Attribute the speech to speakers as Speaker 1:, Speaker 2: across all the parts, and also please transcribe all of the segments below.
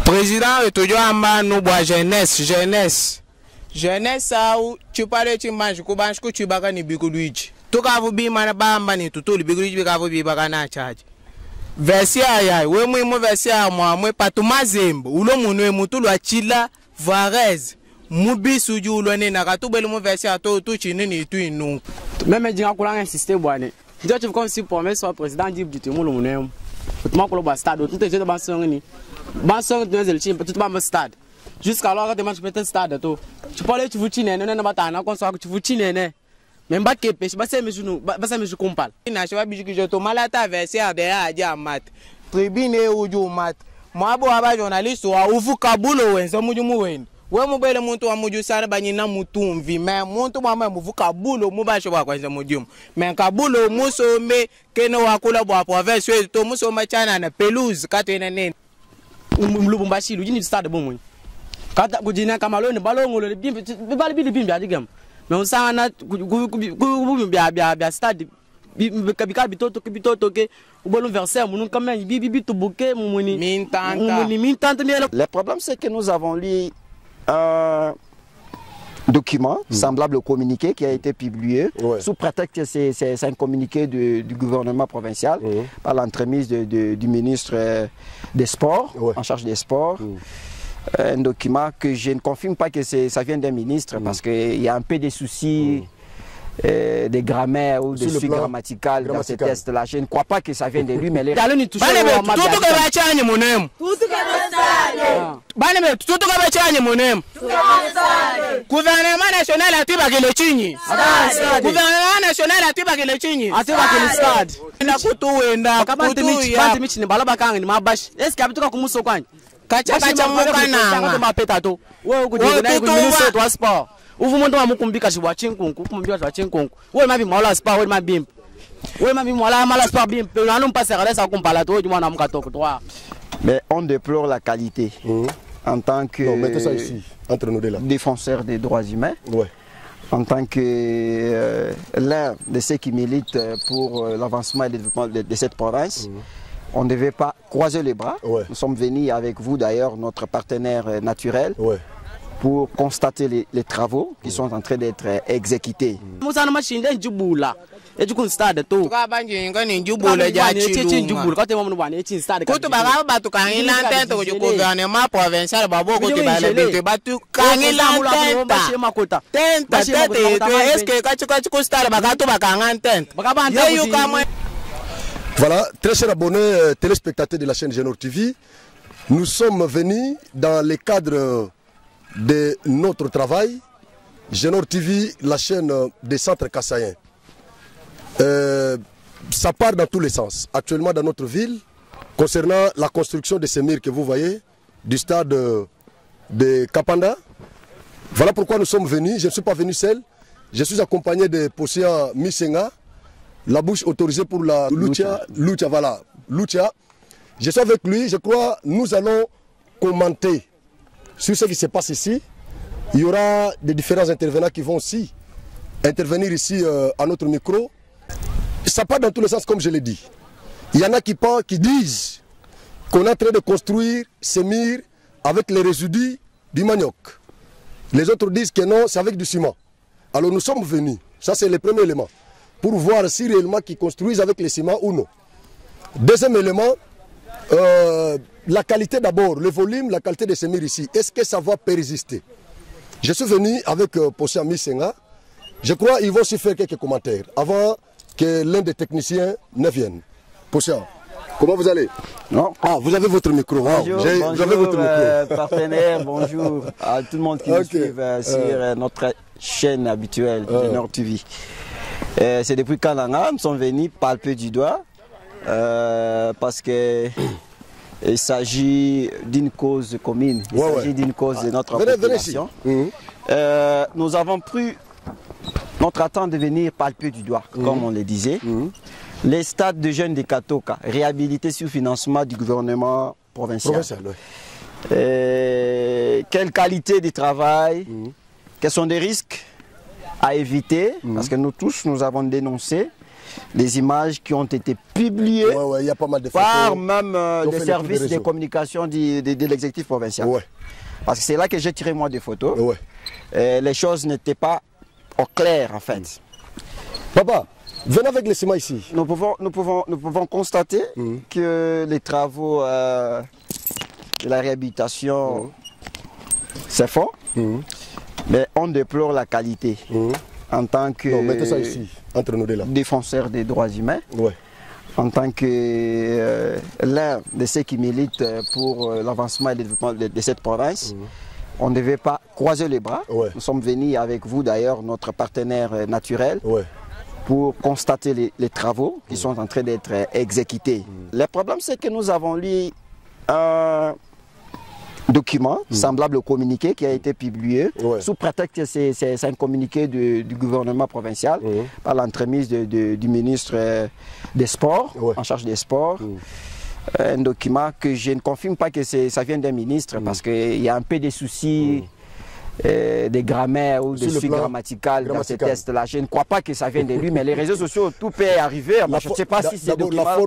Speaker 1: Président est toujours en bas, nous bois jeunesse. Jeunesse, tu parles, tu manges, tu manges, tu bagas ni biguduich. Tu kavu bi mana bamba ni tutu, biguduich kavu bi baga na charge. Versia ya, we mu versia moi patuma zembo, ulo munwe mutulu achila, varez. Mubi suju ulo ne na katubele mu versia to tu chini ni tu inu.
Speaker 2: Même dinga kulanga insister bwane. Ndio tu comme si pour mettre soit président dit du tout mon nom. Moi ko ba stade, tout est dans son ni. Bansong de chim tout ba stade. Jusqu'à alors que match peut stade to. Tu parles tu vuti ne na batana kon so tu vuti ne. Même ba ke pêche ba se me junu ba se me ju compal.
Speaker 1: Na shwa biju ki to malata verser de aja mat. Tribune uju mat. Mwabo aba journaliste wa ufu kabulo wenzo muju muwen. We mubele muntu wa muju sana banyina mutumvi me muntu mama muvuka bulo mubasho ba kwanza mujum me kabulo muso me keno wakula bwa province to muso machana na pelouse katena nene
Speaker 2: Mlubumbashi lujini stade bomu kata kujina kamalo ni balongo le bimbi adigam me usana bia stade bika bitoto ke ubolu verser munu quand même bibi to boke mumuni mintante.
Speaker 3: Le problème c'est que nous avons lu un document semblable au communiqué qui a été publié sous prétexte que c'est un communiqué du gouvernement provincial par l'entremise du ministre des Sports, en charge des sports. Un document que je ne confirme pas que ça vient d'un ministre parce qu'il y a un peu de soucis de grammaire ou de soucis grammaticales dans ces tests-là. Je ne crois pas que ça vient de lui, mais les...
Speaker 1: Gouvernement national a tué le chini. Gouvernement national a tué le chini.
Speaker 2: A tué le stade.
Speaker 1: Na kutu wenda kutu ya.
Speaker 2: Bante michi ni balaba kangi ni mabashi. Eske abitoka kumuso kwani?
Speaker 1: Kacha mukana.
Speaker 2: Mapeta to. Wewe kujigana ku ministre wa sport. Uvu muntu amukumbika shibwa chinkunku, kumbika shibwa chinkunku. Wewe mabi mawala sport, wewe mabi bimp. Wewe mabi mawala mala sport bimp. Nanu mpasa kalesa kumpala to du mwana mukatoko to.
Speaker 3: Mais on déplore la qualité. En tant que
Speaker 4: ça ici, entre nous deux là.
Speaker 3: Défenseur des droits humains, en tant que l'un de ceux qui militent pour l'avancement et le développement de cette province, on ne devait pas croiser les bras. Nous sommes venus avec vous d'ailleurs, notre partenaire naturel, pour constater les travaux qui sont en train d'être exécutés.
Speaker 2: Ejukun stade to
Speaker 1: tukabanje ngani njubula ja chilunga
Speaker 2: kote mamu bwana echi stade
Speaker 1: kutu baga batu kangila ntente ko gouvernement provincial babo ko te bale bete batu kangila ntente tenta tete eske kachu ko stade baga to bakanga ntente yeyu kamwe.
Speaker 4: Voilà, très chers abonnés téléspectateurs de la chaîne Genor TV, nous sommes venus dans le cadre de notre travail. Genor TV, la chaîne des centres kassaïens. Ça part dans tous les sens. Actuellement dans notre ville, concernant la construction de ces murs que vous voyez, du stade de Kapanda. Voilà pourquoi nous sommes venus. Je ne suis pas venu seul. Je suis accompagné de Posia Misenga, la bouche autorisée pour la Lucha. Voilà, Lucha. Je suis avec lui. Je crois nous allons commenter sur ce qui se passe ici. Il y aura des différents intervenants qui vont aussi intervenir ici à notre micro. Ça part dans tous les sens comme je l'ai dit. Il y en a qui disent qu'on est en train de construire ces murs avec les résidus du manioc. Les autres disent que non, c'est avec du ciment. Alors nous sommes venus, ça c'est le premier élément, pour voir si réellement qu'ils construisent avec le ciment ou non. Deuxième élément, la qualité d'abord, le volume, la qualité de ces murs ici. Est-ce que ça va persister? Je suis venu avec Posia Misenga. Je crois qu'ils vont aussi faire quelques commentaires avant que l'un des techniciens ne vienne. Posia, comment vous allez?
Speaker 3: Non.
Speaker 4: Ah, vous avez votre micro.
Speaker 3: Bonjour, bonjour votre micro. Partenaire, bonjour à tout le monde qui nous suit sur notre chaîne habituelle, Genor TV. C'est depuis Kananga, nous sommes venus palper du doigt parce que Il s'agit d'une cause commune, il s'agit d'une cause de notre population. Nous avons pris notre temps de venir palper du doigt, comme on le disait. Les stades de jeunes de Katoka, réhabilités sous financement du gouvernement provincial. Quelle qualité de travail, quels sont les risques à éviter, parce que nous tous, nous avons dénoncé les images qui ont été publiées
Speaker 4: y a pas mal de
Speaker 3: par même les services de communication de l'exécutif provincial. Parce que c'est là que j'ai tiré moi des photos. Les choses n'étaient pas au clair en fait.
Speaker 4: Papa, venez avec les ciments ici.
Speaker 3: Nous pouvons constater que les travaux de la réhabilitation se font, mais on déplore la qualité. En tant que
Speaker 4: ça ici, entre nous deux là.
Speaker 3: Défenseur des droits humains, en tant que l'un de ceux qui militent pour l'avancement et le développement de cette province, on ne devait pas croiser les bras. Nous sommes venus avec vous d'ailleurs, notre partenaire naturel, pour constater les travaux qui sont en train d'être exécutés. Le problème c'est que nous avons lu un document semblable au communiqué qui a été publié sous prétexte que c'est un communiqué du gouvernement provincial par l'entremise du ministre des Sports, en charge des Sports. Un document que je ne confirme pas que ça vient d'un ministre parce qu'il y a un peu de soucis de grammaire ou de suite grammaticale dans ces tests-là. Je ne crois pas que ça vienne de lui, mais les réseaux sociaux, tout peut arriver. Je ne sais pas si c'est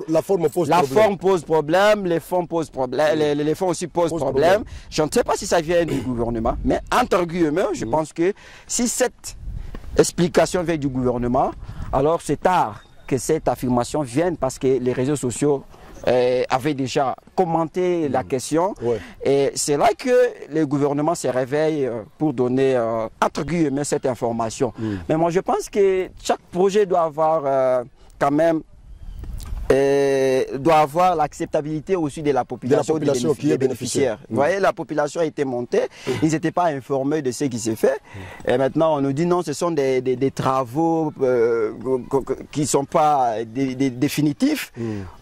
Speaker 4: la forme
Speaker 3: pose problème, les fonds posent problème, les fonds aussi posent problème. Je ne sais pas si ça vient du gouvernement, mais entre guillemets, je pense que si cette explication vient du gouvernement, alors c'est tard que cette affirmation vienne parce que les réseaux sociaux avait déjà commenté la question et c'est là que le gouvernement se réveille pour donner entre guillemets cette information. Mais moi je pense que chaque projet doit avoir quand même doit avoir l'acceptabilité aussi de la population,
Speaker 4: qui est bénéficiaire.
Speaker 3: Vous voyez, la population a été montée, ils n'étaient pas informés de ce qui s'est fait. Et maintenant, on nous dit non, ce sont des travaux qui ne sont pas définitifs.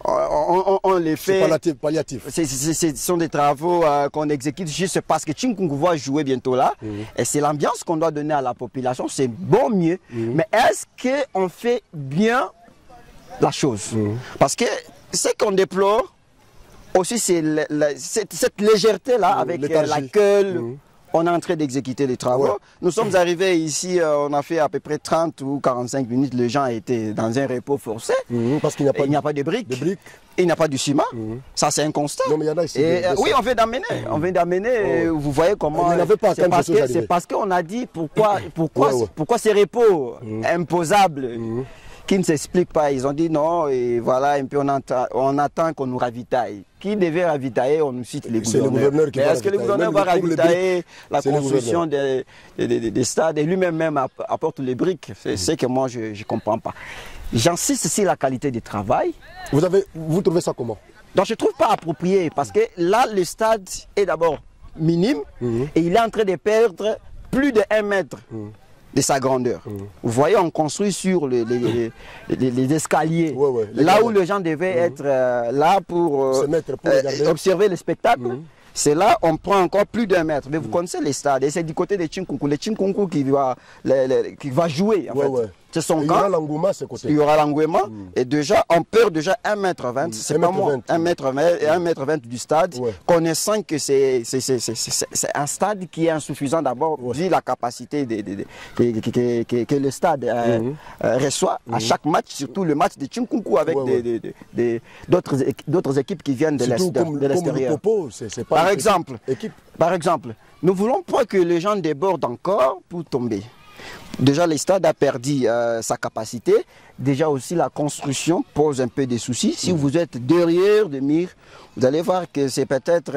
Speaker 3: On les fait.
Speaker 4: Palliatif.
Speaker 3: Ce sont des travaux qu'on exécute juste parce que Tchinkungu va jouer bientôt là. Et c'est l'ambiance qu'on doit donner à la population. C'est bon, mieux. Mais est-ce qu'on fait bien la chose? Parce que ce qu'on déplore aussi, c'est cette légèreté-là avec laquelle on est en train d'exécuter les travaux. Nous sommes arrivés ici, on a fait à peu près 30 ou 45 minutes, les gens étaient dans un repos forcé.
Speaker 4: Parce qu'il n'y a pas de briques.
Speaker 3: Il n'y a pas de ciment. Ça, c'est un constat.
Speaker 4: Non, mais il y en a ici.
Speaker 3: Oui, on vient d'amener. Vous voyez comment. C'est parce qu'on a dit pourquoi ces repos imposables qui ne s'expliquent pas. Ils ont dit non, et voilà, un peu on attend qu'on nous ravitaille. Qui devait ravitailler? On nous cite les gouverneurs. Est-ce que le gouverneur va ravitailler la construction des stades et lui-même apporte les briques? C'est ce que moi je ne comprends pas. J'insiste sur la qualité du travail.
Speaker 4: Vous trouvez ça comment?
Speaker 3: Donc je ne trouve pas approprié parce que là, le stade est d'abord minime et il est en train de perdre plus de 1 mètre de sa grandeur. Vous voyez, on construit sur les escaliers, là où les gens devaient être là pour observer le spectacle. C'est là on prend encore plus d'1 mètre. Mais vous connaissez les stades, et c'est du côté de Tchinkungu. Le Tchinkungu qui va jouer en fait. C'est son camp. Il y aura l'engouement. Et déjà, on perd déjà 1,20 m. C'est pas moi. 1,20 m du stade. Connaissant que c'est un stade qui est insuffisant d'abord, vu la capacité que le stade reçoit à chaque match, surtout le match de Tchinkungu avec d'autres équipes qui viennent de l'extérieur. Par exemple, nous ne voulons pas que les gens débordent encore pour tomber. Déjà, le stade a perdu sa capacité. Déjà aussi, la construction pose un peu des soucis. Si vous êtes derrière des murs, vous allez voir que c'est peut-être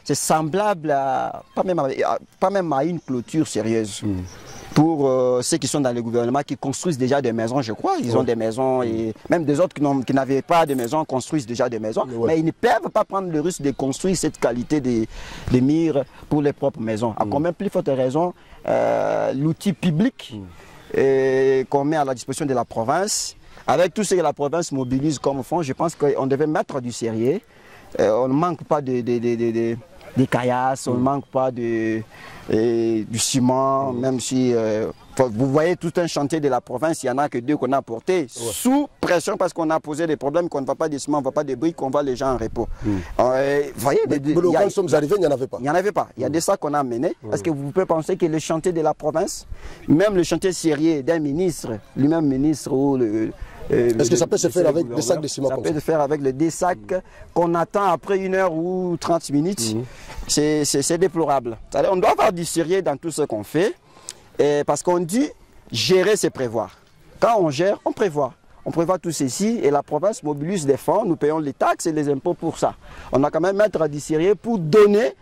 Speaker 3: c'est semblable à pas même à une clôture sérieuse. Pour ceux qui sont dans le gouvernement, qui construisent déjà des maisons, je crois. Ils ont des maisons, et même des autres qui n'avaient pas de maisons construisent déjà des maisons. Mais ils ne peuvent pas prendre le risque de construire cette qualité des murs pour les propres maisons. À combien plus forte raison, l'outil public qu'on met à la disposition de la province, avec tout ce que la province mobilise comme fonds, je pense qu'on devait mettre du sérieux on ne manque pas des caillasses, on ne manque pas du ciment, même si vous voyez tout un chantier de la province, il n'y en a que 2 qu'on a portés sous pression parce qu'on a posé des problèmes, qu'on ne va pas de ciment, on ne va pas de briques, on va les gens en repos. Vous voyez,
Speaker 4: mais quand nous sommes arrivés, il n'y en avait pas.
Speaker 3: Il n'y en avait pas. Il y a des sacs qu'on a menés. Parce que vous pouvez penser que le chantier de la province, même le chantier sérieux d'un ministre, lui-même ministre ou
Speaker 4: est-ce que ça peut se faire avec des sacs de ciment?
Speaker 3: Ça peut se faire avec des sacs qu'on attend après 1 heure ou 30 minutes. C'est déplorable. On doit avoir du sérieux dans tout ce qu'on fait. Parce qu'on dit gérer, c'est prévoir. Quand on gère, on prévoit. On prévoit tout ceci et la province mobilise des fonds. Nous payons les taxes et les impôts pour ça. On a quand même mettre du sérieux pour donner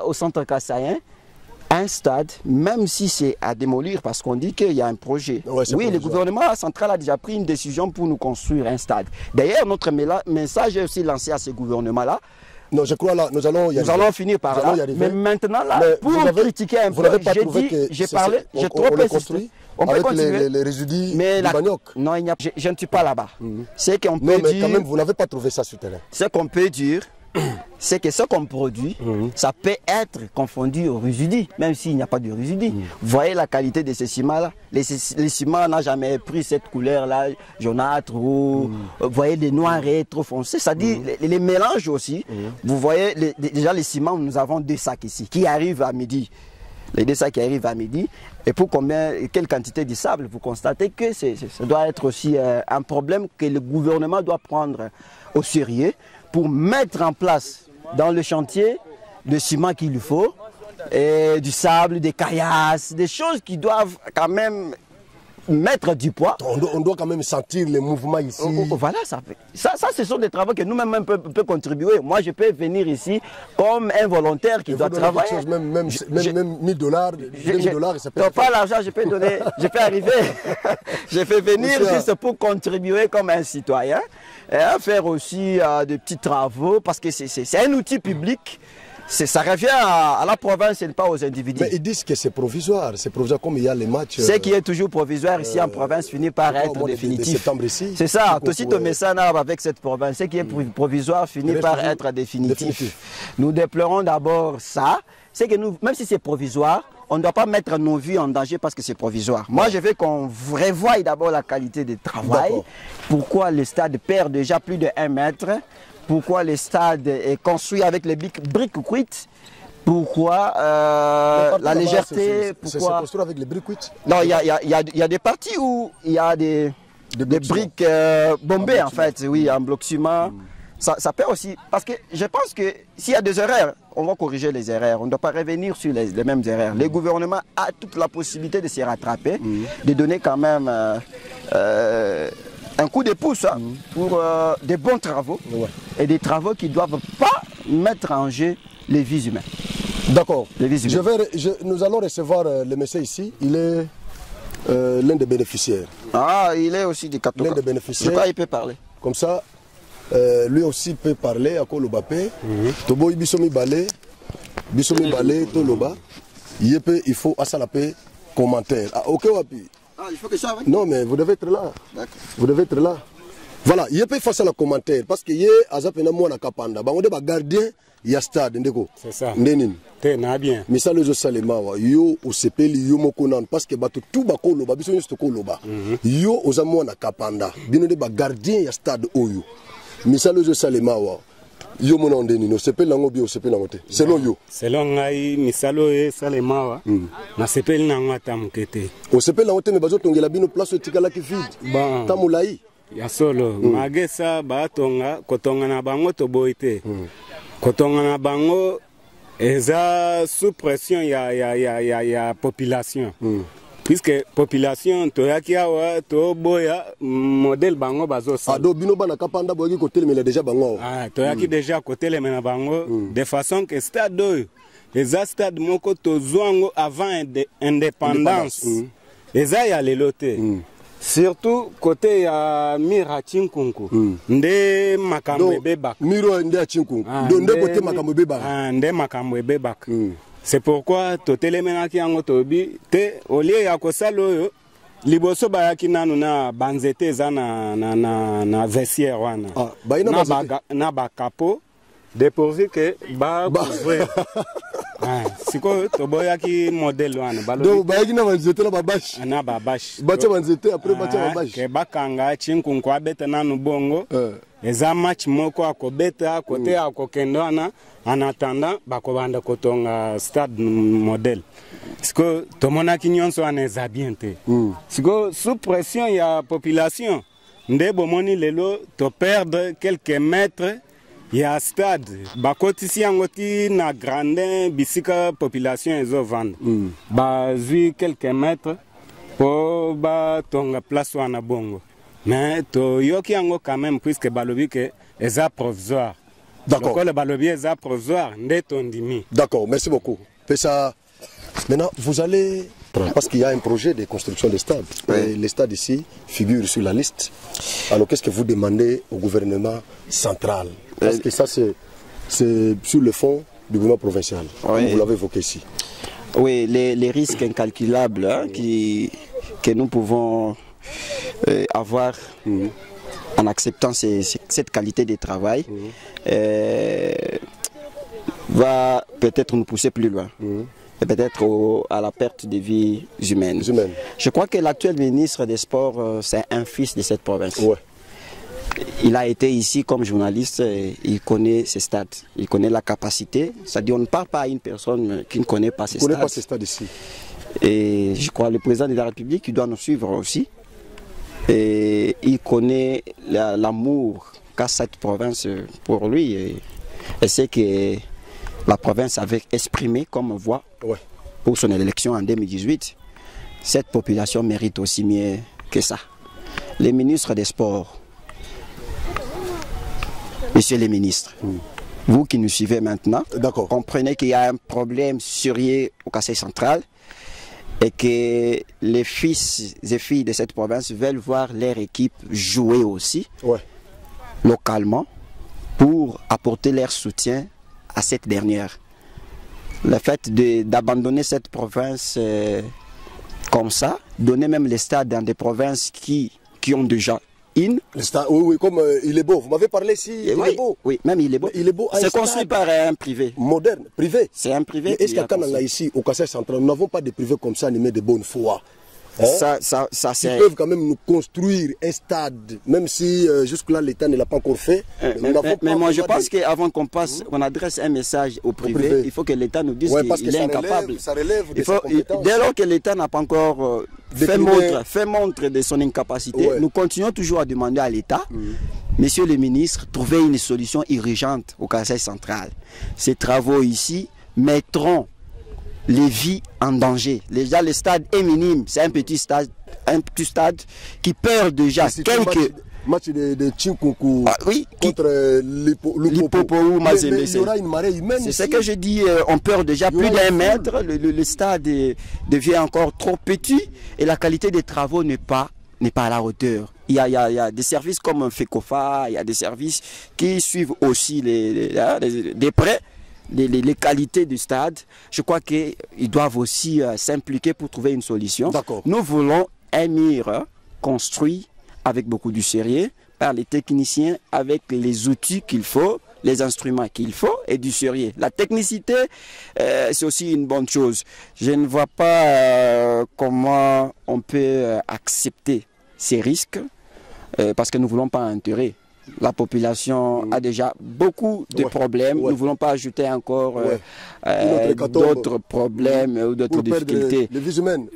Speaker 3: au centre kassaïen un stade, même si c'est à démolir parce qu'on dit qu'il y a un projet. Oui, le gouvernement central a déjà pris une décision pour nous construire un stade. D'ailleurs, notre message est aussi lancé à ce gouvernement-là.
Speaker 4: Non, je crois là, nous allons
Speaker 3: finir par là. Mais maintenant, là, pour critiquer un peu, j'ai parlé, j'ai trop précisé.
Speaker 4: On peut continuer. Les résidus du manioc.
Speaker 3: Non, je ne suis pas là-bas. C'est qu'on peut dire.
Speaker 4: Mais quand même, vous n'avez pas trouvé ça sur le terrain.
Speaker 3: Ce qu'on peut dire, c'est que ce qu'on produit, ça peut être confondu au résidu, même s'il n'y a pas de résidu. Vous voyez la qualité de ces ciments-là. Les ciments n'ont jamais pris cette couleur-là, jaunâtre, ou vous voyez des noirs trop foncés. Ça dit les mélanges aussi. Vous voyez, déjà les ciments, nous avons 2 sacs ici, qui arrivent à midi. Les 2 sacs qui arrivent à midi. Et pour quelle quantité de sable, vous constatez que ça doit être aussi un problème que le gouvernement doit prendre au sérieux pour mettre en place dans le chantier le ciment qu'il lui faut, et du sable, des caillasses, des choses qui doivent quand même mettre du poids.
Speaker 4: On doit quand même sentir les mouvements ici.
Speaker 3: Voilà, ça, ce sont des travaux que nous-mêmes peut contribuer. Moi, je peux venir ici comme un volontaire qui doit travailler.
Speaker 4: Même $1000, $2000, ça peut.
Speaker 3: Pas l'argent, je peux donner, je peux arriver. Je peux venir juste pour contribuer comme un citoyen et faire aussi des petits travaux parce que c'est un outil public. Ça revient à la province et pas aux individus.
Speaker 4: Mais ils disent que c'est provisoire comme il y a les matchs.
Speaker 3: Ce qui est toujours provisoire ici en province finit par être définitif. C'est ça, aussi ton message avec cette province. Ce qui est provisoire finit par être définitif. Nous déplorons d'abord ça. C'est que nous, même si c'est provisoire, on ne doit pas mettre nos vies en danger parce que c'est provisoire. Moi, je veux qu'on revoie d'abord la qualité du travail. Pourquoi le stade perd déjà plus de 1 mètre? Pourquoi le stade est construit avec les briques cuites? Pourquoi la légèreté?
Speaker 4: C'est construit avec les briques cuites?
Speaker 3: Non, il y a des parties où il y a des briques bombées en fait, oui, en bloc ciment. Ça peut aussi, parce que je pense que s'il y a des erreurs, on va corriger les erreurs. On ne doit pas revenir sur les mêmes erreurs. Le gouvernement a toute la possibilité de se rattraper, de donner quand même un coup de pouce pour des bons travaux et des travaux qui ne doivent pas mettre en jeu les vies humaines.
Speaker 4: D'accord. Nous allons recevoir le monsieur ici. Il est l'un des bénéficiaires.
Speaker 3: Ah, il est aussi du Katoka.
Speaker 4: L'un des bénéficiaires.
Speaker 3: Je crois qu'il peut parler.
Speaker 4: Comme ça, lui aussi peut parler à Kolobapé. Tobo Ibisomi Balé, Toloba. Il faut à ça la paix commentaire. Ah, ok, Wapi.
Speaker 3: Ah, il faut que ça avec.
Speaker 4: Non, mais vous devez être là. Vous devez être là. Voilà, il peut faire ça le commentaire parce que il y a Azapena Mwana Kapanda. On est gardien, il y a stade.
Speaker 5: C'est ça.
Speaker 4: Ndenin.
Speaker 5: T'es bien.
Speaker 4: Mais ça, les Salema, yo, au CPL, yo, mokonan, parce que tout bako loba, biso ysto koloba. Yo, aux Mwana Kapanda. Bien de gardien, il y a stade Oyo. Mais ça, les Salema, yo mon ndenino, CPL lango bio, CPL lango te. Selon yo.
Speaker 5: Selon ngai, misalo e Salema, na CPL nango atamukete.
Speaker 4: Au CPL lango te, mais bazo tongela bino place tikala ki vide.
Speaker 5: Bon.
Speaker 4: Tamulaï.
Speaker 5: Ya solo, magesa batonga, kotonga na bango to boite. Kotonga na bango, eza sous pression ya population. Puisque population toyaki awa to boya modèle bango bazo sa.
Speaker 4: Ado bino bana kapanda boyaki côté mais déjà bango.
Speaker 5: Ah, toyaki déjà côté le mena bango de façon que stade oyo eza stade moko to zwango avant indépendance. Eza ya lelote. Surtout côté ya Mira Chinkunku. Nde makambo bebak.
Speaker 4: Miro nde Chinkunku. Nde côté makambo bebak.
Speaker 5: Nde makambo bebak. C'est pourquoi totelemena ki yango tobi te olie ya kosalo yo liboso bayaki nanu na banzete eza na vestiaire wana na bakapo dépourvu que couvrir siko toboyaki modèle wana
Speaker 4: donc bayaki na banzete na
Speaker 5: babashi
Speaker 4: batia banzete après batia babashi
Speaker 5: ke bakanga chinkunku abeta nanu bongo eza match moko akobeta kote akokende wana en attendant bakobanda kotonga stade modèle siko tomonaki nyonso wana eza bien te siko sous pression ya population nde bomoni lelo to perdre quelques mètres ya stade bakotisi yango ti na grandin bisika population ezovanda bazwi quelques mètres po batonga place wana bongo mais toyoki yango quand même puisque balobi ke eza provisoire. D'accord. Le balobi eza provisoire nde tondimi.
Speaker 4: D'accord, merci beaucoup. Pesa, maintenant vous allez, parce qu'il y a un projet de construction de stades. Et les stades ici figurent sur la liste. Alors qu'est-ce que vous demandez au gouvernement central? Parce que ça c'est sur le fond du gouvernement provincial. Vous l'avez évoqué ici.
Speaker 3: Oui, les risques incalculables que nous pouvons avoir en acceptant cette qualité de travail va peut-être nous pousser plus loin. Et peut-être à la perte de vies humaines. Je crois que l'actuel ministre des Sports, c'est un fils de cette province. Ouais. Il a été ici comme journaliste, il connaît ces stades, il connaît la capacité. C'est-à-dire on ne parle pas à une personne qui ne connaît pas ces stades.
Speaker 4: Il ne connaît pas ces stades ici.
Speaker 3: Et je crois que le président de la République, il doit nous suivre aussi. Et il connaît l'amour qu'a cette province pour lui. Et c'est que la province avait exprimé comme voix pour son élection en 2018. Cette population mérite aussi mieux que ça. Les ministres des Sports, Monsieur les ministres, vous qui nous suivez maintenant, comprenez qu'il y a un problème sérieux au Kasaï central et que les fils et filles de cette province veulent voir leur équipe jouer aussi localement pour apporter leur soutien à cette dernière. Le fait d'abandonner cette province comme ça, donner même les stades dans des provinces qui ont déjà
Speaker 4: oui, comme il est beau. Vous m'avez parlé ici, il est beau.
Speaker 3: Oui, même il est beau. C'est construit par un privé.
Speaker 4: Moderne, privé.
Speaker 3: C'est un privé.
Speaker 4: Est-ce qu'à Kananga ici, au Kasaï central, nous n'avons pas de privés comme ça animés de bonne foi?
Speaker 3: Ils
Speaker 4: peuvent quand même nous construire un stade, même si jusque-là l'État ne l'a pas encore fait.
Speaker 3: Mais moi je pense qu'avant qu'on passe, qu'on adresse un message au privé, il faut que l'État nous dise qu'il est incapable. Dès lors que l'État n'a pas encore fait montre de son incapacité, nous continuons toujours à demander à l'État, Messieurs les ministres, trouvez une solution urgente au Kasaï central. Ces travaux ici mettront les vies en danger. Déjà le stade est minime, c'est un petit stade qui perd déjà quelques
Speaker 4: match de Chinkunku contre
Speaker 3: l'Hippopo ou Mazembe.
Speaker 4: Il y aura une marée humaine.
Speaker 3: C'est ce que je dis, on perd déjà plus d'un mètre, le stade devient encore trop petit et la qualité des travaux n'est pas à la hauteur. Il y a des services comme FECOFA, il y a des services qui suivent aussi des prêts. Les qualités du stade, je crois qu'ils doivent aussi s'impliquer pour trouver une solution. Nous voulons un mur construit avec beaucoup de sérieux par les techniciens, avec les outils qu'il faut, les instruments qu'il faut et du sérieux. La technicité, c'est aussi une bonne chose. Je ne vois pas comment on peut accepter ces risques parce que nous ne voulons pas enterrer. La population a déjà beaucoup de problèmes. Nous ne voulons pas ajouter encore d'autres problèmes ou d'autres difficultés.
Speaker 4: Les vies humaines.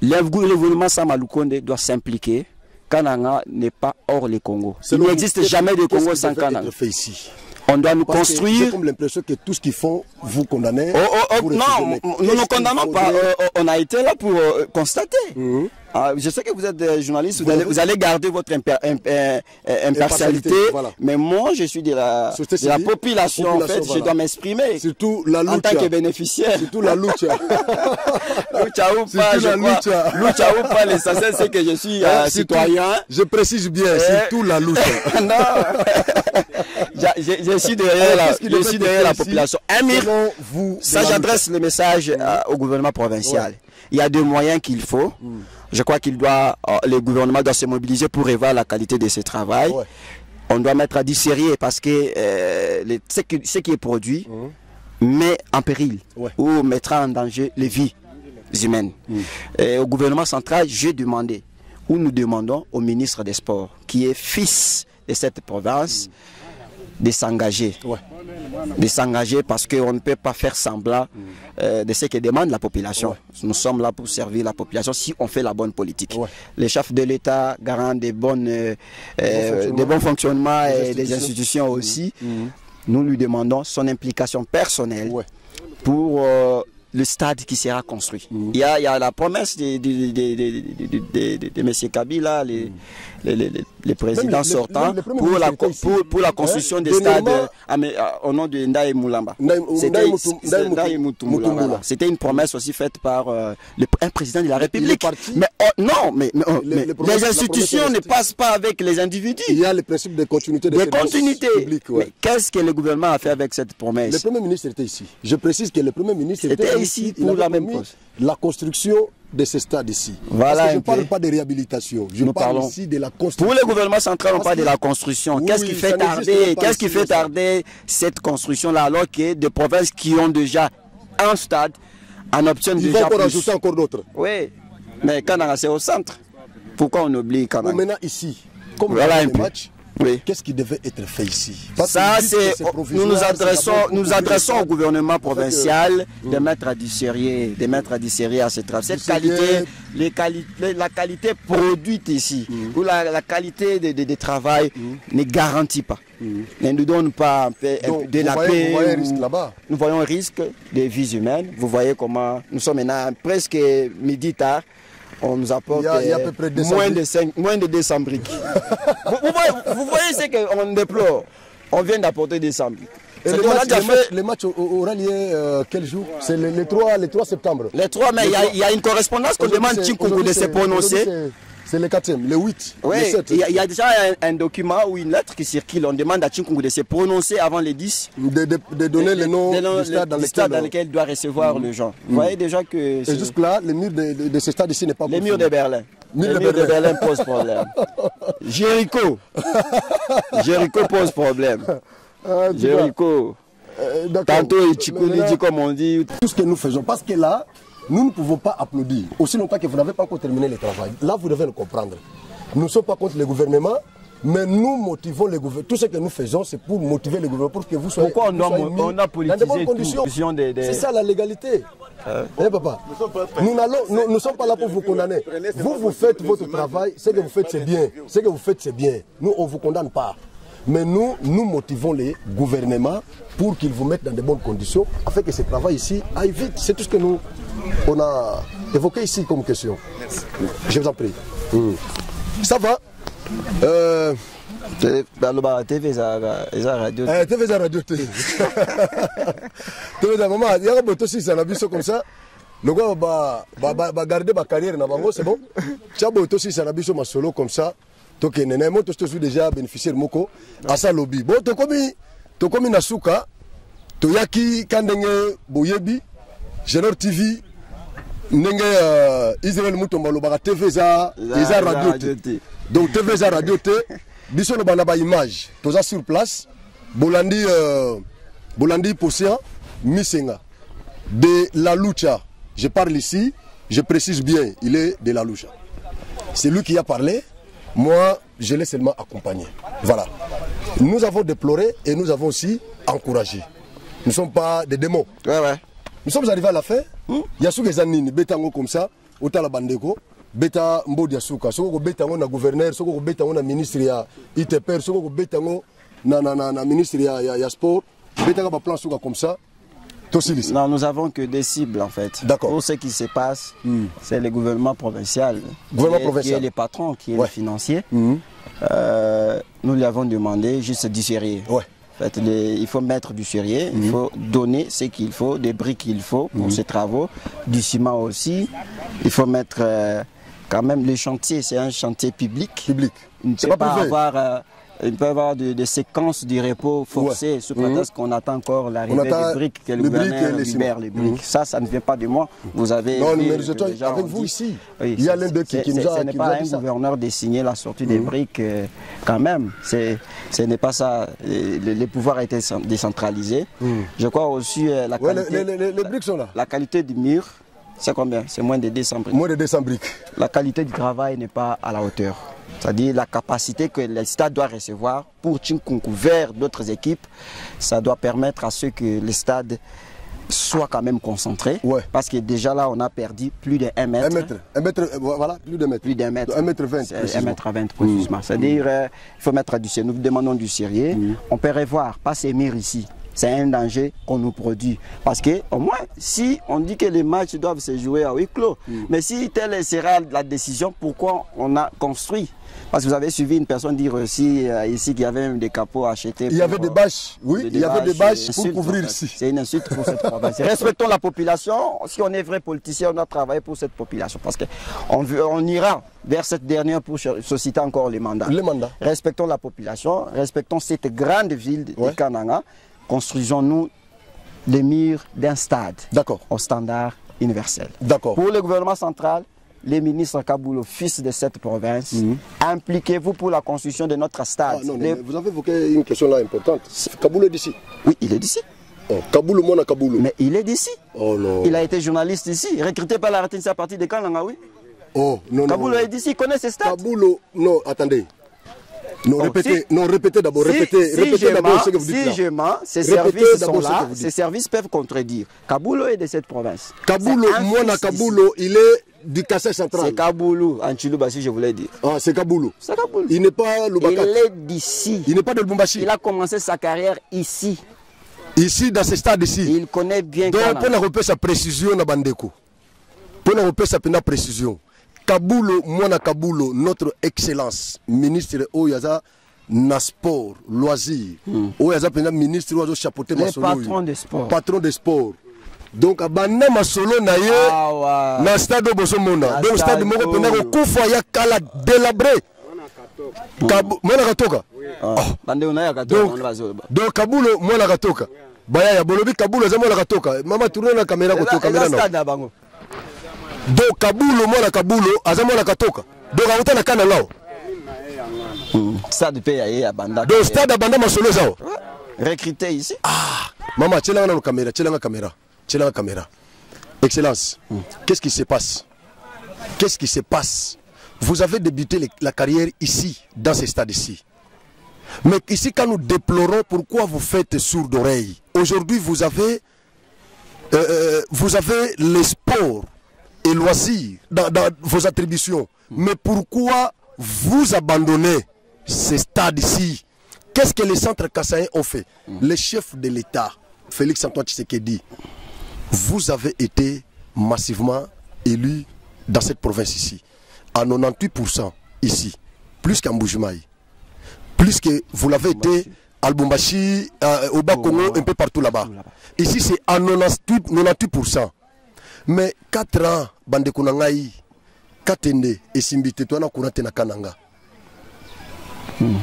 Speaker 3: Le gouvernement Samalukonde doit s'impliquer. Kananga n'est pas hors le Congo. Il n'existe jamais de Congo sans Kananga. On doit nous construire.
Speaker 4: J'ai comme l'impression que tout ce qu'ils font, vous condamnez.
Speaker 3: Non, nous ne condamnons pas. On a été là pour constater. Je sais que vous êtes journaliste, vous allez garder votre impartialité, mais moi je suis de la population, en fait, je dois m'exprimer.
Speaker 4: Surtout la lucha.
Speaker 3: En tant que bénéficiaire.
Speaker 4: Surtout la lucha.
Speaker 3: Lucha ou pas, l'essentiel c'est que je suis citoyen.
Speaker 4: Je précise bien, surtout la lucha.
Speaker 3: Non. Je suis derrière la population. Amir, ça j'adresse le message au gouvernement provincial. Ouais. Il y a des moyens qu'il faut. Je crois le gouvernement doit se mobiliser pour revoir la qualité de ce travail. Ouais. On doit mettre à du sérieux parce que ce qui est produit met en péril ou mettra en danger les vies humaines. Et au gouvernement central, nous demandons au ministre des Sports, qui est fils de cette province, de s'engager. De s'engager parce qu'on ne peut pas faire semblant de ce que demande la population. Nous sommes là pour servir la population si on fait la bonne politique. Les chefs de l'État, garant des bons fonctionnements et des institutions aussi, nous lui demandons son implication personnelle pour le stade qui sera construit. Il y a la promesse de M. Kabila, les présidents sortants, pour la construction des stades au nom de Ndaye Moulamba. C'était une promesse aussi faite par un président de la République. Mais les institutions ne passent pas avec les individus.
Speaker 4: Il y a le principe de continuité de
Speaker 3: public. Mais qu'est-ce que le gouvernement a fait avec cette promesse?
Speaker 4: Le Premier ministre était ici. Je précise que le Premier ministre était
Speaker 3: ici pour la même cause.
Speaker 4: La construction de ces stades ici.
Speaker 3: Voilà.
Speaker 4: Parce que je ne parle pas de réhabilitation. Je parle ici de la construction.
Speaker 3: Pour le gouvernement central, on parle de la construction. Qu'est-ce qui fait tarder cette construction-là alors que des provinces qui ont déjà un stade en obtiennent déjà plus?
Speaker 4: Ils vont encore rajouter encore d'autres.
Speaker 3: Oui, mais Kananga c'est au centre. Pourquoi on oublie Kananga?
Speaker 4: Maintenant ici, comme
Speaker 3: voilà
Speaker 4: le match, qu'est-ce qui devait être fait ici?
Speaker 3: Ça, nous adressons au gouvernement provincial de mettre à du sérieux, à ce travail. Cette qualité, la qualité produite ici, ou la qualité de travail ne garantit pas. Ne nous donne pas de la paix. Nous voyons un risque des vies humaines. Vous voyez comment nous sommes maintenant presque midi tard. On nous apporte
Speaker 4: il y a à peu près
Speaker 3: moins de 200 briques. vous voyez ce qu'on déplore. On vient d'apporter 200 briques.
Speaker 4: Le match aura lieu quel jour? C'est le 3 septembre.
Speaker 3: Le 3, mais il y a une correspondance qu'on demande Tchinkoungou de se prononcer.
Speaker 4: C'est le 4e, le 8.
Speaker 3: Oui,
Speaker 4: le 7.
Speaker 3: Il y a déjà un document ou une lettre qui circule. On demande à Tchinkoungou de se prononcer avant les 10.
Speaker 4: De donner le nom du stade
Speaker 3: dans lequel il doit recevoir le gens. Vous voyez déjà que...
Speaker 4: Et jusque-là, le mur de ce stade ici n'est pas...
Speaker 3: Le mur de Berlin. Le mur de Berlin pose problème. Jéricho pose problème. Jéricho. Tantôt, Tchikouni dit comme on dit.
Speaker 4: Tout ce que nous faisons, parce que là, nous ne pouvons pas applaudir. Aussi longtemps que vous n'avez pas encore terminé le travail. Là, vous devez le comprendre. Nous ne sommes pas contre le gouvernement, mais nous motivons le gouvernement. Tout ce que nous faisons, c'est pour motiver le gouvernement, pour que vous soyez...
Speaker 3: Pourquoi on a politisé dans de bonnes conditions.
Speaker 4: C'est ça la légalité. Papa, nous ne sommes pas là pour vous condamner. Vous faites votre travail, ce que vous faites, c'est bien. Ce que vous faites, c'est bien. Nous, on ne vous condamne pas. Mais nous motivons les gouvernements pour qu'ils vous mettent dans de bonnes conditions, afin que ce travail ici aille vite. C'est tout ce que on a évoqué ici comme question. Merci. Je vous en prie. Ça va?
Speaker 3: TV radio.
Speaker 4: TV radio. TV maman, il y a un peu aussi ça la vie comme ça. Le gars va garder ma carrière na bango, c'est bon. Tchabo aussi ça la vie ma solo comme ça. Donc moi je suis déjà bénéficiaire moko à ça lobby. Bon to komi na suka to yaki kandenge boyebi Genor TV ndenge Israël Mutomba lobaka TV za radio. Donc TV za radio te biso no bana ba image toza sur place Bolandi Posséa Misenga de la lucha. Je parle ici, je précise bien, il est de la lucha. C'est lui qui a parlé. Moi, je l'ai seulement accompagné. Voilà. Nous avons déploré et nous avons aussi encouragé. Nous ne sommes pas des démons. Nous sommes arrivés à la fin. Yasuke Zanini, Betango comme ça, Otala Bandeko, Beta Mbodi Yasuka, Soko Betango na gouverneur, Soko Betango na ministre ya ITPR, Soko Betango na ministre ya sport, Betango ba plan Suka comme ça.
Speaker 3: Non, nous avons que des cibles en fait.
Speaker 4: D'accord.
Speaker 3: Tout ce qui se passe, c'est le gouvernement provincial. Qui est le patron, qui est le financier. Nous lui avons demandé juste du sérieux. En fait, il faut mettre du sérieux, il faut donner ce qu'il faut, des briques qu'il faut pour ces travaux, du ciment aussi. Il faut mettre quand même le chantier, c'est un chantier public.
Speaker 4: C'est pas privé.
Speaker 3: Avoir il peut y avoir des séquences de repos forcées sous prétexte qu'on attend encore l'arrivée des briques que le gouvernement libère les briques. Ça ne vient pas de moi. Vous avez
Speaker 4: déjà avec vous ici.
Speaker 3: Oui,
Speaker 4: il y a l'un d'eux qui nous a dit ça. Ce n'est pas un gouverneur
Speaker 3: de signer la sortie des briques quand même. Ce n'est pas ça. Les pouvoirs étaient décentralisés. Je crois aussi la qualité,
Speaker 4: les briques sont là.
Speaker 3: La qualité du mur, c'est combien? C'est moins de 200 briques.
Speaker 4: Moins de 200 briques.
Speaker 3: La qualité du travail n'est pas à la hauteur. C'est-à-dire la capacité que le stade doit recevoir pour couvrir d'autres équipes, ça doit permettre à ce que le stade soit quand même concentré. Parce que déjà là, on a perdu plus de 1 mètre.
Speaker 4: 1 mètre, voilà, plus d'1 mètre.
Speaker 3: Plus d'1 mètre.
Speaker 4: 1 mètre 20.
Speaker 3: 1 mètre 20 précisément. C'est-à-dire, il faut mettre du sérieux. Nous demandons du sérieux. On peut revoir, pas ces murs ici. C'est un danger qu'on nous produit. Parce que, au moins, si on dit que les matchs doivent se jouer à huis clos, mais si telle sera la décision, pourquoi on a construit? Parce que vous avez suivi une personne dire aussi ici qu'il y avait même des capots achetés.
Speaker 4: Il y avait des bâches, oui, il y avait des bâches pour couvrir ici.
Speaker 3: C'est une insulte pour cette province. Respectons la population. Si on est vrai politicien, on doit travailler pour cette population. Parce qu'on ira vers cette dernière pour susciter encore les mandats. Respectons la population, respectons cette grande ville de Kananga. Construisons-nous les murs d'un stade au standard universel. Pour le gouvernement central, les ministres Kaboulo, fils de cette province, impliquez-vous pour la construction de notre stade.
Speaker 4: Vous avez évoqué une question là importante. Kaboulo est d'ici?
Speaker 3: Oui, il est d'ici.
Speaker 4: Kaboulo, moi, Kaboulo.
Speaker 3: Mais il est d'ici.
Speaker 4: Oh non.
Speaker 3: Il a été journaliste ici, recruté par la RTNC à partir de Kananga, oui.
Speaker 4: Oh non.
Speaker 3: Kaboulo est d'ici, il connaît ce stade.
Speaker 4: Kaboulo, non, attendez. Non, répétez d'abord, répétez d'abord ce que vous dites là.
Speaker 3: Si je mens, ces services sont là, ces services peuvent contredire. Kaboulo est de cette province.
Speaker 4: Kaboulo, moi, Kaboulo, il est du Kassai central.
Speaker 3: C'est Kaboulo, en Chilubassi, je voulais dire.
Speaker 4: Ah, c'est Kaboulo.
Speaker 3: C'est Kaboulo.
Speaker 4: Il n'est pas Lubaka.
Speaker 3: Il est d'ici.
Speaker 4: Il n'est pas de Lubumbashi.
Speaker 3: Il a commencé sa carrière ici.
Speaker 4: Ici, dans ce stade ici.
Speaker 3: Il connaît bien.
Speaker 4: Donc, pour la repérer sa précision, Bandeko. Pour la repérer sa précision. Kaboulo, Mwana Kaboulo, notre excellence, ministre Oyaza, na sport, loisir. Oyaza, ministre Oyaza, chapeauté Masolo.
Speaker 3: Patron des sports.
Speaker 4: Patron des sports. Donc, Abana Masolo Naye, na stade Bosomona. Donc, stade Moko Penako, Koufa Yakala, délabré. Mwana Katoka. Donc, Kaboulo, Mwana Katoka. Baya, Bolobi, Kaboulo, Zamona Katoka. Maman, tourne la caméra, caméra. Donc Kaboulo, moi la Kaboulo, azamo la Katoka. Donc on na kana lao.
Speaker 3: Stade paye à Banda.
Speaker 4: Donc stade à Banda Masolo zao.
Speaker 3: Recruté ici.
Speaker 4: Ah, maman, tu l'as la caméra, tu l'as la caméra. Excellence. Qu'est-ce qui se passe? Qu'est-ce qui se passe? Vous avez débuté la carrière ici, dans ce stade ici. Mais ici, quand nous déplorons pourquoi vous faites sourd d'oreille, aujourd'hui vous avez les sports et loisirs dans vos attributions. Mais pourquoi vous abandonnez ce stade ici? Qu'est-ce que les centres kassaïens ont fait? Le chef de l'État, Félix Antoine Tshisekedi, vous avez été massivement élu dans cette province ici, à 98% ici, plus qu'à Mbujimaï, plus que vous l'avez été à Lubumbashi, au Bas-Congo, un peu partout là-bas. Ici c'est à 98%. Mais 4 ans, bande kunangai, katende, et simbite, toi na kurate na kananga.
Speaker 3: Il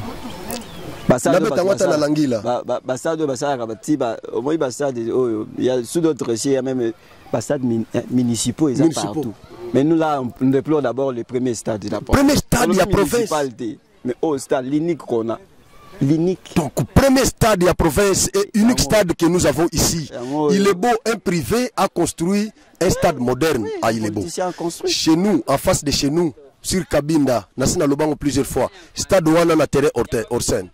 Speaker 3: y a sous d'autres il y a même stades municipaux partout. Mais nous là, on déplore d'abord le premier stade de la province.
Speaker 4: Premier stade de la province.
Speaker 3: Mais au stade, l'unique qu'on a. L'unique.
Speaker 4: Donc, premier stade de la province et unique stade que nous avons ici. Il est beau, un privé a construit un stade moderne à Ilebo. Chez nous, en face de chez nous, sur Kabinda, Nassina Lobango plusieurs fois, stade Ouana na terre hors scène.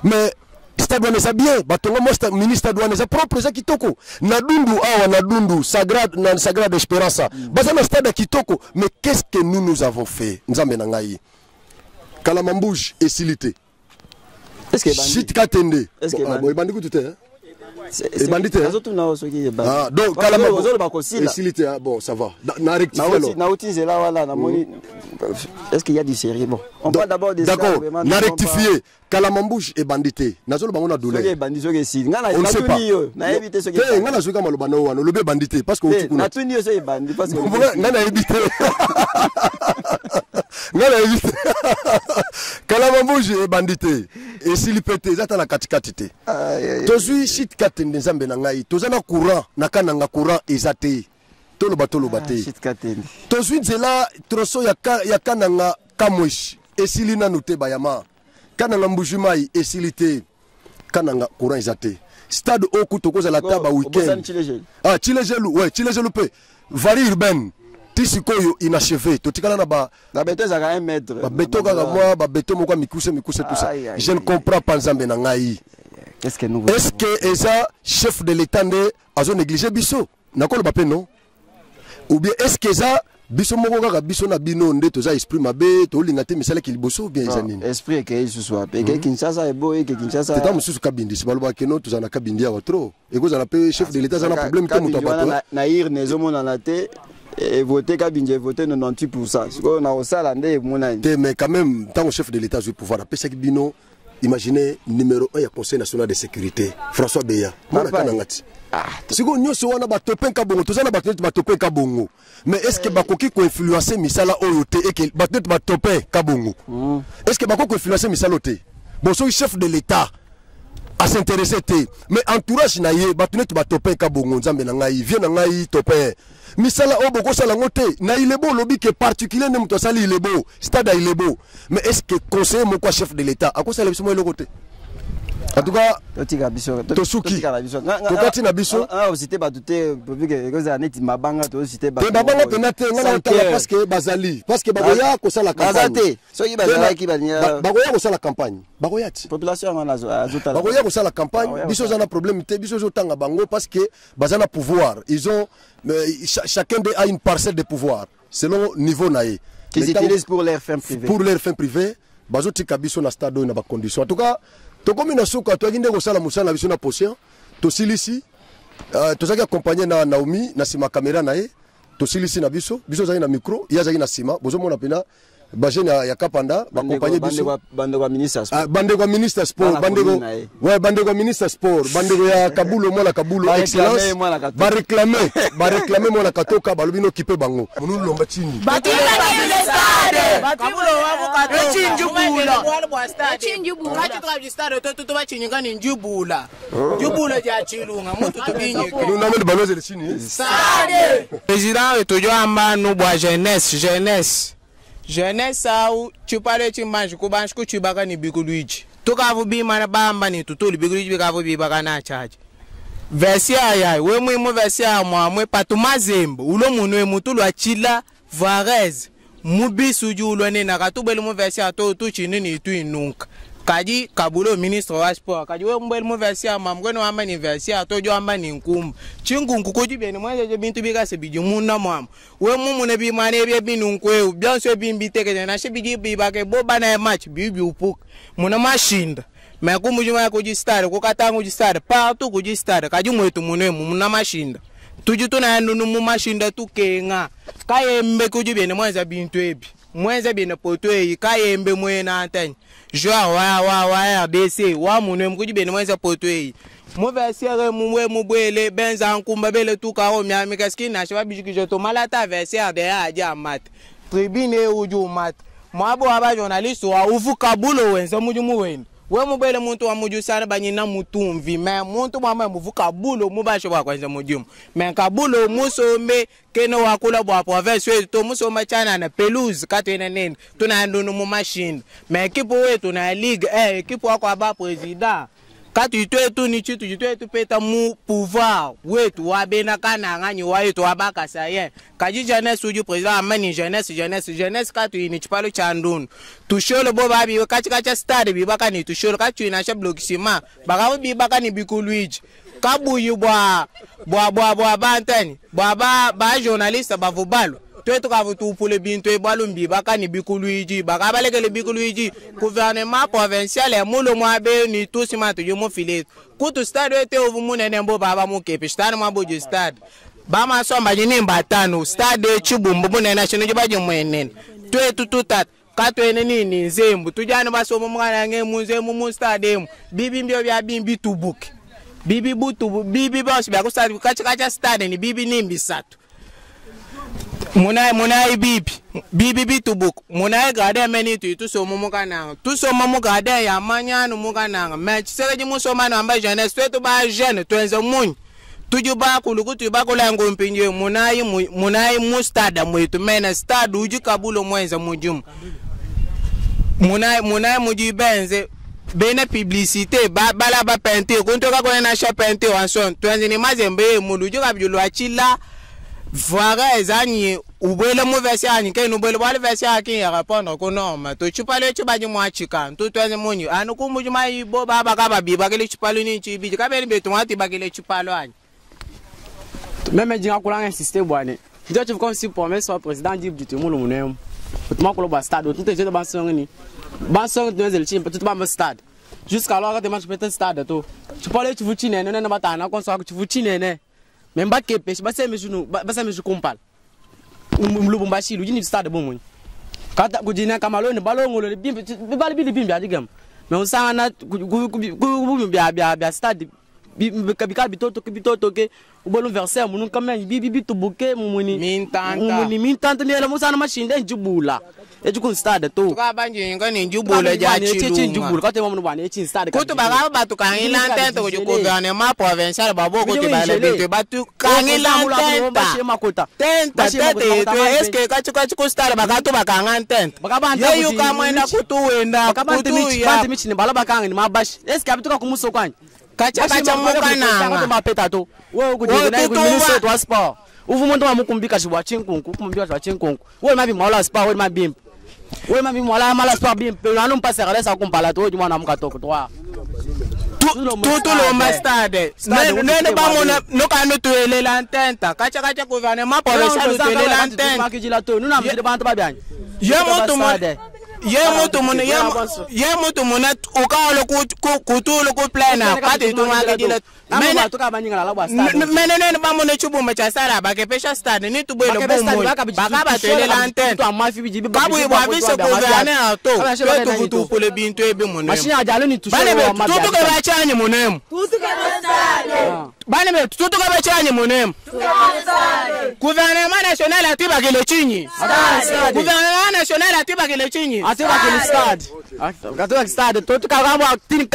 Speaker 4: Mais stade Ouana c'est bien, batonga mo ministre stade Ouana c'est propre ça kitoko. Nadundu awa Nadundu Sagrade Espérance. Baza na stade kitoko, mais qu'est-ce que nous avons fait? Nzambe na ngai. Kalamambouge et Silité.
Speaker 3: Est-ce que
Speaker 4: Chit Katende. Est-ce que Bandi tout est? Et bandit. Ah, donc, bon, ça va.
Speaker 3: Est-ce qu'il y a du sérieux? Bon, on parle d'abord des.
Speaker 4: D'accord, n'a rectifié. Kalamambouche est bandité. Nazolo bango na douleur. On ne sait pas. Ngana zuka maloba na wana, lobe bandité parce que
Speaker 3: na tuni yo c'est bandit parce que
Speaker 4: ngana évité. ngala évite kala mambuji e bandité et s'il pété zata na katikati te tozui shit katende nzambe na ngai tozana courant na kananga courant ezate tolo bate
Speaker 3: shit katende
Speaker 4: tozui nzela troso ya kananga kamwesh esili nanu te bayama kananga mbujumai esili te kananga courant ezate stade oku tokozala taba weekend chilejelu ouais chilejelu pe vari urbaine tisikoyo inachevé totikala na ba
Speaker 3: beto za 1 mètre
Speaker 4: ba beto kaka moi ba beto moko mikuse tout ça je ne comprends pas nzambe na ngai est-ce que eza chef de l'état nde azo négliger biso nakolo ba pe non ou bien est-ce que eza biso moko kaka biso na bino nde toza esprit mabe to linga te misala ki liboso bien ezanini
Speaker 3: esprit ke isuswa pe ke Kinshasa ebo ke Kinshasa
Speaker 4: tata mususu kabindi sibaloba ke no tozana kabindi ya trop ekozala pe chef de l'état za na problème te muto apato
Speaker 3: na ir nezo mona na te et voter kabindi voter 98% ko na osala nde mona
Speaker 4: te mais quand même tant au chef de l'état du pouvoir apesa ki bino imaginez numéro 1 ya conseil national de sécurité François Beya na kanangati siko nyoso wana batopen kabongo tozana batenet batopen kabongo mais est-ce que bakoki ko influencer misala oyo te et que batenet batopen kabongo est-ce que bako ko influencer misala te bon so chef de l'état à s'intéresser te mais entourage na ye batenet batopen kabongo nzambe na ngai vie na ngai topen misala o boko sala ngote na ilebo lobby que particulier ne muto sali ilebo stade ilebo mais est-ce que conseiller mon quoi chef de l'état akosala biso mo eloko te en tout cas
Speaker 3: totika biso
Speaker 4: tosuki tokati na biso
Speaker 3: cité batute public ekoza neti mabanga to cité ba
Speaker 4: mabanga penate ngana otala parce que bazali parce que bagoya ko sala campagne
Speaker 3: bazate soki bazala ki banya
Speaker 4: bagoya ko sala campagne bagoya ti
Speaker 3: population ngana azotala
Speaker 4: bagoya ko sala campagne biso zana problème te biso zotanga bango parce que bazana pouvoir ils ont chacun a une parcelle de pouvoir selon niveau naé
Speaker 3: qu'ils utilisent pour leur fin privée
Speaker 4: bazotika biso na stade na ba condition en tout cas tokomi na suka toakinde kosala musala biso na potion tosilisi tozaki accompagné na Naomi na sima caméra na ye tosilisi na biso zaki na micro ya zaki na sima bozomona pena bajene ya Kapanda accompagné biso
Speaker 3: bandeko ministre sport
Speaker 4: bandeko ministre sport bandeko ministre sport bandeko ya Kabulo mwana Kabulo excellence ba réclamer mwana Katoka balobi no kipe bango munu lomba chini
Speaker 1: Kabulo wako Njubula Njubula kati trajistado toto bachinyinga ni Njubula Njubula ja chilunga mutu tubinye
Speaker 4: nous n'avons pas de chini
Speaker 1: stade président etojo amba no bwa jeunesse au chupale chimanji kubanshi kuchibaka ni bikuluiji tukavu bima na bamba ni tutuli bikuluiji bikavu bibaka na charge versia ya we muimu versia mwe patumazembo ulo munwe mutulu achila varez mubisu julo ne na katubele mu versia to tuchini ni tu inunka kaji Kabulo ministre wa sport kaji we mbele mu versia mamgweno amba ni versia to jo amba ni nkumba chingunku kujibeni mwenje je bintu bikase bijumuna mwam we mumu ne bi mane bi binunkwe byanso bimbiteke na shibiji bibake boba na match bibi upuka muna mashinda mekumujuma kuji start kukatanga kuji start partout kuji start kaji mwetu munemu muna mashinda tujutu na nunu mu mashinda tukenga kayembe kujibeni mwenza bintu ebi mwenza bina poto yi kayembe mwena antanye joa wa RDC wa munemu kujibeni mwenza poto yi Mouversiere mouwe moubwele benza nkumba bele tukaro miami kaski na shaba bijiki to malata versiere de aja mat tribune uju mat mwabo aba journaliste wa ufu Kabulo wenza muju muweni we mubele muntu wa muju sana banyina mutumvi me muntu mama muvu Kabulo mubasho wa kwanza mujumu me Kabulo musome keno wakula bwa province to musoma chana na pelouse katene nene tuna ndunu mu machine me ekipo wetu na league ekipo wako aba president kati twetu ni chitu twetu peta mu pouvoir wetu wabena kana ngani wetu wabaka saye kaji jeunesse uju president amani jeunesse kati ni chipalo cha ndunu tusholo bo babi kachi stade bibaka ni tusholo kati na sha blockissement baka bibaka ni bikuluiji kabuyu bwa bantani ba journaliste bavubalo twetu kavutu pule bintu ebalumbi baka ni bikuluiji baka balekele bikuluiji gouvernement provincial e mulo mwabe ni tusi matu yumo filet kutu stade ete ovu munene mbo baba mukepe stade mwaboje stade bama somba jini mbatano stade chibumbu munene shino jibaje mwenene twetu tutat katwene nini nzembu tujane basomo mwana ngemunze mu stade bibi mbyo bya bimbi tubuki bibi boss bya ku stade kacha stade ni bibi nimbi satu Munai bibi tubuk munai gade meni tu so mumuka nanga tu so mumuka de ya manya no muka nanga me sele ji muso mano amba jeunesse to ba jeune to enzo mun tuju ba kuluku tu ba kula ngompinje munai mustada mwetu mena stade uji kabulo mwenza mujum munai muji benze bene publicité bala ba peinture kunto ka kona na shop peinture anson to enzo ni mazembe muluju kabjulo achila Voilà, ezani ubele mu version ani ke no bele wale version aki ya répondre ko norme to chupale chubaji mu achika to tweze munyu anu ku mujuma ibo baba ka babi bakele chupalo ni chibi ka bele beto ati bakele chupalo ani
Speaker 2: même dinga kula insister bwane ndio tu comme si promesse au président dit du tout monde munem tout ko ba stade tout te ba songni ba song de zel chimpe tout ba mo stade jusqu'à alors que match peut stade to chupale tu futine ne na batana ko so tu futine ne même pas que pêche ba semi junu ba semi ju compal mlubumbashi lu jini stade bon kata kujina kamalo ne balo ngolo bimbi bali bimbi adigam mais on sa na ku bia stade bikal bitoto ke ubolo verser munu kamenya bibi to buke mumuni mintanta ne la musa na machine njubula ejukun stade to
Speaker 1: ka banje ngani njubula ja chilu
Speaker 2: njubula ka te mamu bane echi stade
Speaker 1: kutu baga batu kangi lantente ko gouvernement provincial babo ko te bale bete batu kangi lantente tenta est-ce que kachuka stade baga to bakanga lantente ye yu ka mwenda kutu wenda kutu ya
Speaker 2: michini bala bakanga ni mabashi est-ce que abituka kumuso kwani
Speaker 1: kacha muka nanga
Speaker 2: mapeta to wewe kujina ministre wa sport uvu muntu wa mukumbika shibwa chinkunku kumbika shibwa chinkunku wewe mabi mwala sport wewe mabimp wewe mabi mwala mala sport bimp nanu mpase resa kumpala to mwana mukatoko to
Speaker 1: tout le mastade ne ba mona no kanu to ele lantenta kacha gouvernement provincial to ele lantenta
Speaker 2: makijila to nuna mjide bantu babyanyi
Speaker 1: ye mutu mona ukalo kutulu ku plana kati tumaka dile
Speaker 2: mena toka banyinga la bwa stade
Speaker 1: mena ba mona chubuma cha sala ba ke pesha stade ni tubwele bomo bakaba tele lantente
Speaker 2: to amafi bijibi
Speaker 1: babu ibwa biso gouverneur to kutu pole bintu ebe mona
Speaker 2: machine ajalo ni tusho
Speaker 1: wa tutu ke bachanye monemu tutu ke stade bane me tutu ke bachanye monemu gouvernement national atiba kele chinyi gouvernement national atiba kele chinyi
Speaker 2: atiba kele stade katoka stade to tukagamba tini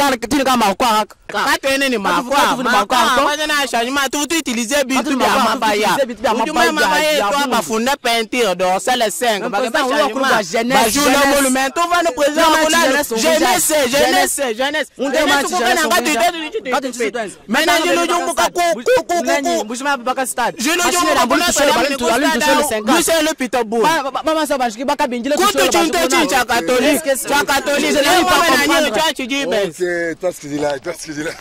Speaker 2: kama kwa
Speaker 1: katene ni makwa kwa na changement tout utiliser bitu bya mabaya ujuma mabaya to bafunda peinture do sale 5 ba changement journal monument to va no président jeunesse maintenant je le jumbu ka ku
Speaker 2: bushima baka stade
Speaker 1: je le jumbu ko na c'est le pitbull
Speaker 2: mama sa bashiki baka bingile
Speaker 1: ko to chinto cha catholique je l'ai pas compris.
Speaker 4: Ok, toi ce que dis là.